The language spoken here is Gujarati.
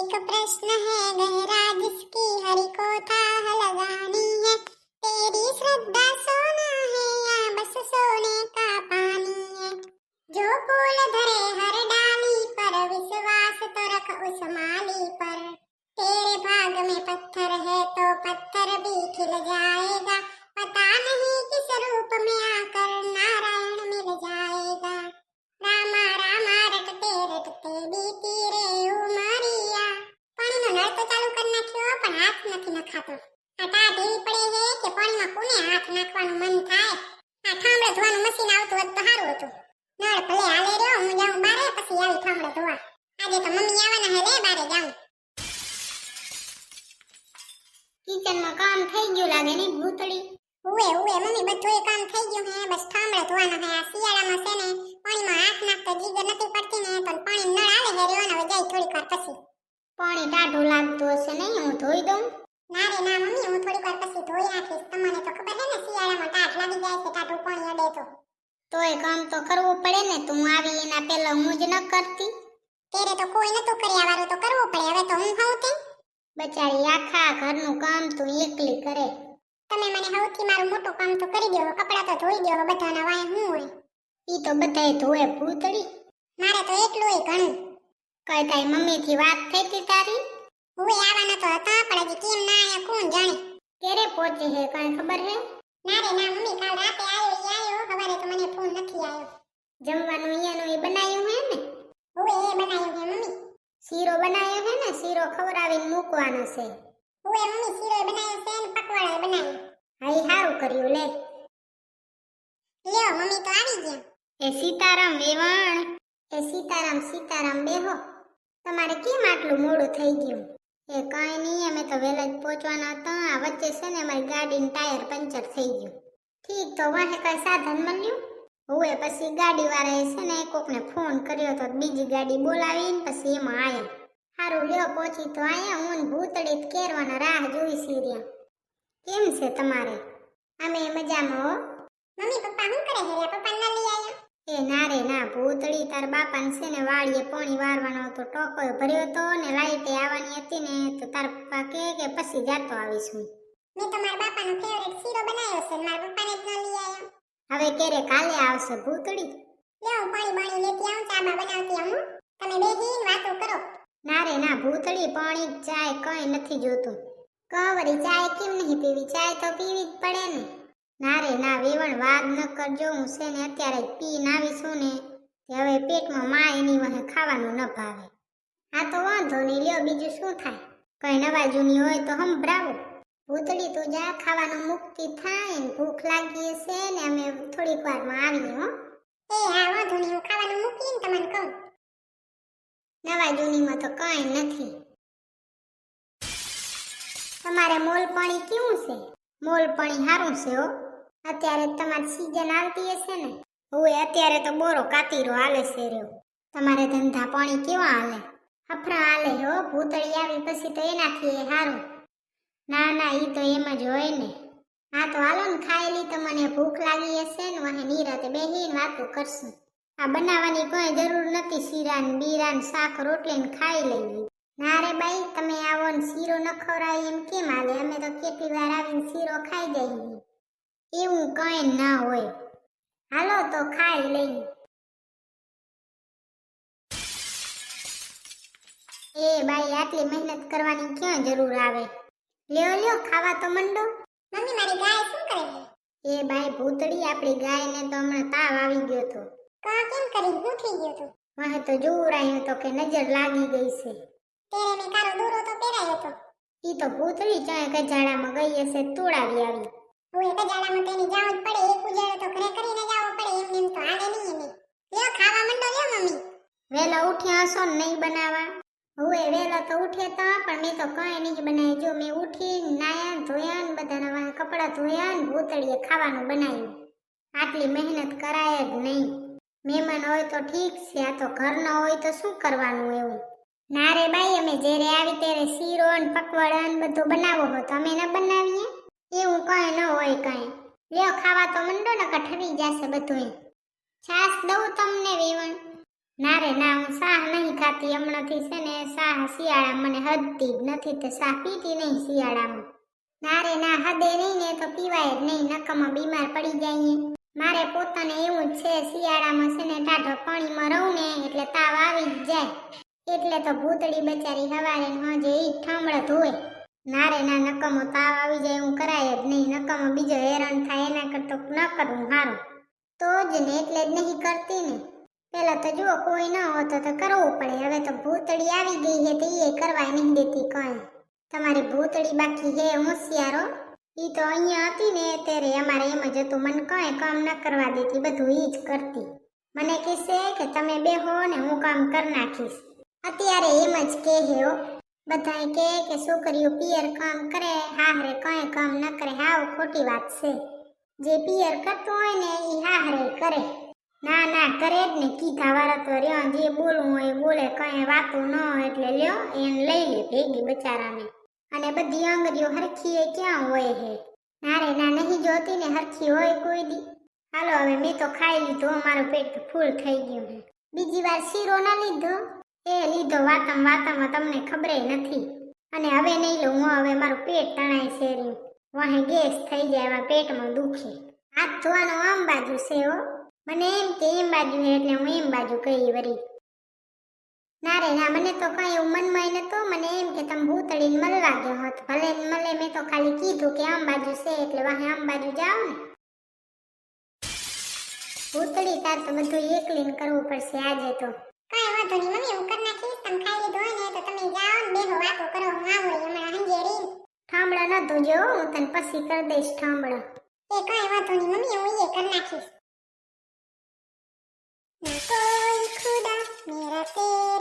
एक प्रश्न है गहरा जिसकी हर को थाह लगानी है। तेरी श्रद्धा सोना है या बस सोने का पानी है। जो फूल धरे हर डाली पर विश्वास तो रख उस माली पर। तेरे भाग में पत्थर है तो पत्थर भी खिल जाएगा। पता नहीं किस रूप में आकर नारायण मिल जाएगा। रामा रामा रटते रटते बीती रे उमरिया। पाણીનો નળ તો ચાલુ કરી નાખ્યો પણ હાથ નથી નખાતો। આ ટા ઢીલી પડે છે કે પાણીમાં કોને હાથ નાખવાનું મન થાય। આ ઠામડે ધોવાનું મશીન આવતું હોત તો સારું હતું। નળ ભલે હાલે રહ્યો હું જાઉં બારે પછી આવી ઠામડે ધોવા। આજે તો મમ્મી આવવાના હે રે બારે જાઉં। કિચનમાં કામ થઈ ગયું લાગે ને ભૂતળી। ઉવે ઉવે મમ્મી બધુંય કામ થઈ ગયું હે બસ ઠામડે ધોવાના હે। આ શિયાળામાં છે ને પાણીમાં હાથ નાખતા જીગર નથી પડતી ને તો પાણી નળ આવે હે રેવાનો હવે જાય થોડીક વાર પછી। પાણી ટાઢું લાગતું હશે નહીં હું ધોઈ દઉં। ના રે ના મમ્મી હું થોડીક વાર પછી ધોઈ નાખીશ। તમને તો ખબર હે ને શિયાળામાં ટાઢ લાગી જાય છે ટાઢું પાણી અડે તો। તોય કામ તો કરવું પડે ને તું આવી એના પહેલા હું જ ન કરતી। તેરે તો કોઈ નતું કર્યા વાળું તો કરવું પડે હવે તો હું હોઉં બચારી આખા ઘરનું કામ તું એકલી કરે। તમે મને સૌથી મારું મોટું કામ તો કરી દો કપડાં તો ધોઈ દો બધાના વાય હું હોય। ઈ તો બધાય ધોવે ભૂતળી મારે તો એટલુંય ઘણું। કઈ તારી મમ્મી થી વાત થઈ હતી તારી? હું આવવાના તો હતા પણ હજી કેમ ના આયા કોણ જાણે। ક્યારે પહોંચે હે કઈ ખબર હે? ના રે ના મમ્મી કાલ રાતે આવ્યો હવારે તો મને ફોન નથી આવ્યો। જમવાનું અહીંયાનું એ બનાવ્યું હે ને? હું એ બનાવ્યું હે મમ્મી। શીરો બનાવ્યો હે ને શીરો ખવડાવીને મૂકવાનો છે। હું મમ્મી શીરો બનાવ્યો છે ને પકવાડા બનાવ્યો। હા ઈ સારું કર્યું લે। લ્યો મમ્મી તો આવી ગયા। એ સીતારામ વેવાણ। એ સીતારામ સીતારામ બેહો। તમારે કેમ આટલું મોડું થઈ ગયું? એ કાંઈ નહીં અમે તો વહેલા જ પહોંચવાના હતા। આ વચ્ચે છે ને અમારી ગાડીનું ટાયર પંચર થઈ ગયું। ઠીક તો વાહે કાંઈ સાધન મળ્યું? હવે પછી ગાડીવાળાએ છે ને કોકને ફોન કર્યો તો બીજી ગાડી બોલાવીને પછી એમાં આયા। સારું લ્યો પહોંચી તો આયા હું ભૂતળી કેરવાના રાહ જોઈ સીર્યા। કેમ છે તમારે? અમે મજામાં હો। મમ્મી પપ્પા શું કરે હે? પપ્પા ના લઈ આયા? એ ના રે ના ભૂતળી તાર બાપાને છે ને વાડીએ પાણી વારવાનો હતો ટોકોય ભર્યો તો ને લાઈટે આવવાની હતી ને તો તાર પપ્પા કે પછી જાતો આવીશું। મેં તો મારા બાપાનો ફેવરેટ શીરો બનાવ્યો છે મારા પપ્પાને જ ન લઈ આયા। હવે ક્યારે કાલે આવશે ભૂતળી? લ્યો પાણી બાણી લેતી આવું ચા બા બનાવતી આવું તમે બેહીને વાતો કરો। ના રે ના ભૂતળી પાણી ચાય કઈ નથી જોતું। કવરી ચાય કેમ નહીં પીવી? ચાય તો પીવી જ પડે ને। ના રે ના વેવણ વાત ન કરજો હું છે ને અત્યારે જ પીને આવીશું ને તે હવે પેટમાં માં એની વહે ખાવાનું ન ભાવે। હા તો વાંધો નહીં લ્યો બીજું શું થાય? કઈ નવા જૂની હોય તો સંભળાવો। ભૂતળી તું જા ખાવાનું મુક્તિ થાય ને ભૂખ લાગી હશે ને અમે થોડીક વારમાં આવીએ હો। એ હા વાંધો નહીં હું ખાવાનું મૂકીને તમને કહું। નવા જૂનીમાં તો કઈ નથી। તમારે મોલ પાણી કેવું છે? મોલ પાણી સારું છે હો। અત્યારે તમારી સીઝન આવતી હશે ને? હવે અત્યારે તો બોરો કાતીરો હાલે છે રહ્યો। તમારે ધંધા પાણી કેવા હાલે? હફરા હાલે હો ભૂતળી આવી પછી તો એનાથી સારું। ના ના ઈ તો એમ જ હોય ને। હા તો હાલો ને ખાઈ લી તો મને ભૂખ લાગી હશે ને વહે નિરાતે બેહીને વાતો કરશું। આ બનાવવાની કોઈ જરૂર નથી શીરા ને બીરા ને શાક રોટલી ને ખાઈ લઈએ। ના રે બાઈ તમે આવો ને શીરો ન ખવડાવી એમ કેમ હાલે? અમે તો કેટલી વાર આવીને શીરો ખાઈ જઈએ। એવું કઈ ના હોય। હાલો તો ખાઈ લઈએ। એ બાઈ આટલી મહેનત કરવાની ક્યાં જરૂર આવે? લ્યો લ્યો ખાવા તો મંડો। મમ્મી મારી ગાય શું કરે છે? એ બાઈ ભૂતળી આપણી ગાયને તો હમણાં તાવ આવી ગયો તો। કા કેમ કરી શું થઈ ગયો તો? વાહે તો જોર આવ્યો તો કે નજર લાગી ગઈ છે। તેરે મે કારો દોરો તો પહેરાયો તો। ઈ તો ભૂતળી ચાય ગજાડામાં ગઈ હશે તોડાવી આવી। હવે ગજાડામાં તેની જાવ જ પડે એક ઉજાડે તો ઘરે કરીને જાવો પડે એમ તો હાલે નહીં એને। લ્યો ખાવા મંડો લ્યો મમ્મી। વેલા ઉઠ્યા હશો ને નહીં બનાવવા? હવે વેલા તો ઉઠ્યા તા પણ મેં તો કઈ નહીં બનાવી। જો મેં ઉઠી નાયા ધોયા ને બધાના વાહ કપડાં ધોયા ને ભૂતળીએ ખાવાનું બનાવ્યું। આટલી મહેનત કરાય જ નહીં। મહેમાન હોય તો ઠીક છે આ તો ઘરના હોય તો શું કરવાનું એવું? ના રે બાઈ અમે જ્યારે આવી ત્યારે શીરો ને પકવાડા ને બધું બનાવો હો તો અમે ન બનાવીએ? એવું કઈ ન હોય કઈ। લ્યો ખાવા તો મંડો ને કઠરી જશે બધું। છાસ દઉં તમને વેવણ? ના રે ના, હું શાહ નહીં ખાતી હમણાંથી છે ને. શાહ શિયાળા મને હદતી જ નથી, તો શાહ પીતી નહીં શિયાળામાં. ના રે ના, હદે નહીં ને તો પીવાય જ નહીં, નકામાં બીમાર પડી જાય. મારે પોતાને એવું જ છે, શિયાળામાં છે ને ટાઢા પાણીમાં રહું ને એટલે તાવ આવી જ જાય. એટલે તો ભૂતળી બચારી હવારે ને હાંજે ઈ ઠામડા ધોય. ના રે ના, નકામો તાવ આવી જાય હું કરાય જ નહીં, નકામો બીજો હેરાન થાય એના કરતો ન કરવું સારું. તો જ ને, એટલે જ નહીં કરતી ને. પેલા તો જો કોઈ ન હોતો તો કરવું પડે, હવે તો ભૂતળી આવી ગઈ છે તો એ કરવાય નહીં દેતી કઈ. તમારી ભૂતળી બાકી હે હોશિયારો. ઈ તો અહીંયા હતી ને ત્યારે અમારે એમ જ હતું, મને કઈ કામ ન કરવા દેતી, બધું ઈ જ કરતી. મને કહેશે કે તમે બેહો ને હું કામ કરી નાખીશ. અત્યારે એમ જ કહે હો, બધાય કે છોકરીઓ પિયર કામ કરે, હાહરે કઈ કામ ન કરે. હાવ ખોટી વાત છે. જે પિયર કરતું હોય ને ઈ હાહરે કરે. ના ના, કરે જ ને, કીધા વાળા તો રહ્યો, જે બોલવું હોય બોલે, કઈ વાતું ન હોય એટલે લ્યો એને લઈ લે ભેગી બચારાને. અને બધી આંગળીઓ હરખી ક્યાં હોય હે. ના રે ના, નહીં જોતી ને હરખી હોય કોઈ દી. હાલો હવે મેં તો ખાઈ લીધું, મારું પેટ ફૂલ થઈ ગયું છે. બીજી વાર શીરો ના લીધો, એ લીધો વાતામાં તમને ખબરે નથી. અને હવે નહીં લઉં હું, હવે મારું પેટ તણાય છે રહ્યું. વાહે ગેસ થઈ જાય, એવા પેટમાં દુખે. હાથ ધોવાનું આમ બાજુ છે હો, મને એમ કે એમ બાજુ હે એટલે હું એમ બાજુ કહી વરી. ના રે ના, મને તો કઈ એવું મનમાં નતું, મને એમ કે તમે ભૂતળીને મળવા ગયો હોત. ભલે મળે, મેં તો ખાલી કીધું કે આમ બાજુ છે એટલે વાહે આમ બાજુ જાઓ ને. ભૂતળી તાર તો બધું એકલીને કરવું પડશે આજે તો. કઈ વાંધો નહીં મમ્મી, હું કરી નાખીશ. તમે ખાઈ લીધું હોય ને તો તમે જાઓ ને બેહો વાતો કરો, હું આવું હમણાં હંજેરી. ઠામડા ન ધોજો, હું તને પછી કરી દઈશ ઠામડા. એ કઈ વાંધો નહીં મમ્મી, હું એ કરી નાખીશ. ना कोई खुदा मेरा तेरा